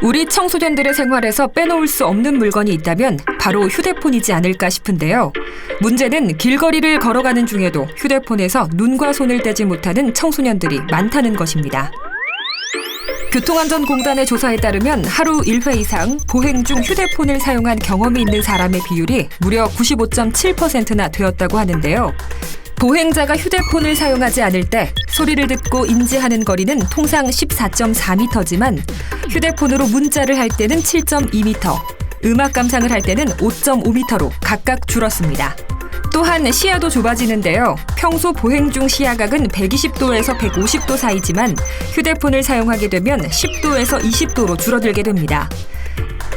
우리 청소년들의 생활에서 빼놓을 수 없는 물건이 있다면 바로 휴대폰이지 않을까 싶은데요. 문제는 길거리를 걸어가는 중에도 휴대폰에서 눈과 손을 떼지 못하는 청소년들이 많다는 것입니다. 교통안전공단의 조사에 따르면 하루 1회 이상 보행 중 휴대폰을 사용한 경험이 있는 사람의 비율이 무려 95.7%나 되었다고 하는데요. 보행자가 휴대폰을 사용하지 않을 때 소리를 듣고 인지하는 거리는 통상 14.4m지만 휴대폰으로 문자를 할 때는 7.2m, 음악 감상을 할 때는 5.5m로 각각 줄었습니다. 또한 시야도 좁아지는데요. 평소 보행 중 시야각은 120도에서 150도 사이지만 휴대폰을 사용하게 되면 10도에서 20도로 줄어들게 됩니다.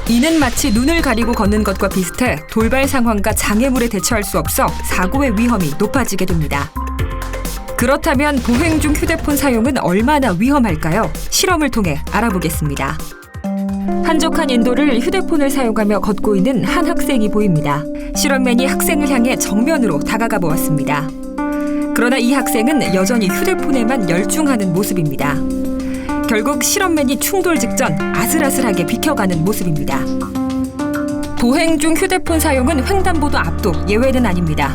이는 마치 눈을 가리고 걷는 것과 비슷해 돌발 상황과 장애물에 대처할 수 없어 사고의 위험이 높아지게 됩니다. 그렇다면 보행 중 휴대폰 사용은 얼마나 위험할까요? 실험을 통해 알아보겠습니다. 한적한 인도를 휴대폰을 사용하며 걷고 있는 한 학생이 보입니다. 실험맨이 학생을 향해 정면으로 다가가 보았습니다. 그러나 이 학생은 여전히 휴대폰에만 열중하는 모습입니다. 결국 실험맨이 충돌 직전 아슬아슬하게 비켜가는 모습입니다. 보행 중 휴대폰 사용은 횡단보도 앞도 예외는 아닙니다.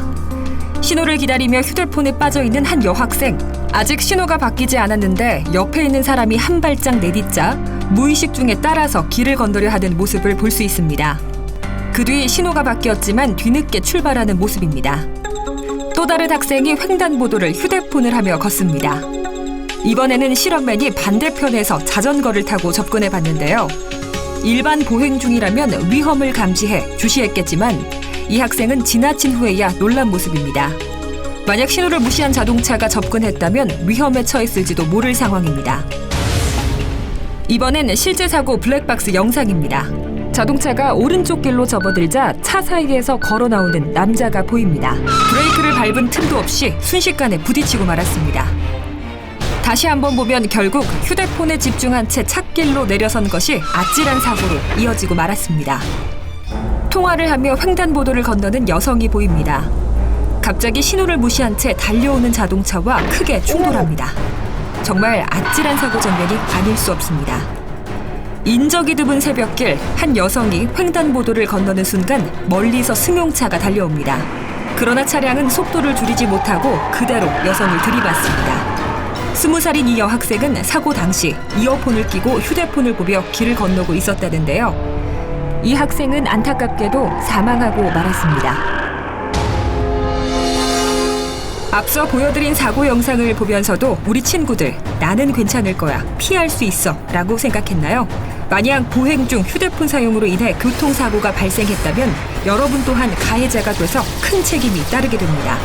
신호를 기다리며 휴대폰에 빠져있는 한 여학생. 아직 신호가 바뀌지 않았는데 옆에 있는 사람이 한 발짝 내딛자 무의식 중에 따라서 길을 건너려 하는 모습을 볼 수 있습니다. 그 뒤 신호가 바뀌었지만 뒤늦게 출발하는 모습입니다. 또 다른 학생이 횡단보도를 휴대폰을 하며 걷습니다. 이번에는 실험맨이 반대편에서 자전거를 타고 접근해 봤는데요. 일반 보행 중이라면 위험을 감지해 주시했겠지만 이 학생은 지나친 후에야 놀란 모습입니다. 만약 신호를 무시한 자동차가 접근했다면 위험에 처했을지도 모를 상황입니다. 이번엔 실제 사고 블랙박스 영상입니다. 자동차가 오른쪽 길로 접어들자 차 사이에서 걸어 나오는 남자가 보입니다. 브레이크를 밟은 틈도 없이 순식간에 부딪히고 말았습니다. 다시 한번 보면 결국 휴대폰에 집중한 채 찻길로 내려선 것이 아찔한 사고로 이어지고 말았습니다. 통화를 하며 횡단보도를 건너는 여성이 보입니다. 갑자기 신호를 무시한 채 달려오는 자동차와 크게 충돌합니다. 정말 아찔한 사고 장면이 아닐 수 없습니다. 인적이 드문 새벽길, 한 여성이 횡단보도를 건너는 순간 멀리서 승용차가 달려옵니다. 그러나 차량은 속도를 줄이지 못하고 그대로 여성을 들이받습니다. 20살인 이 여학생은 사고 당시 이어폰을 끼고 휴대폰을 보며 길을 건너고 있었다는데요. 이 학생은 안타깝게도 사망하고 말았습니다. 앞서 보여드린 사고 영상을 보면서도 우리 친구들 나는 괜찮을 거야, 피할 수 있어 라고 생각했나요? 만약 보행 중 휴대폰 사용으로 인해 교통사고가 발생했다면 여러분 또한 가해자가 돼서 큰 책임이 따르게 됩니다.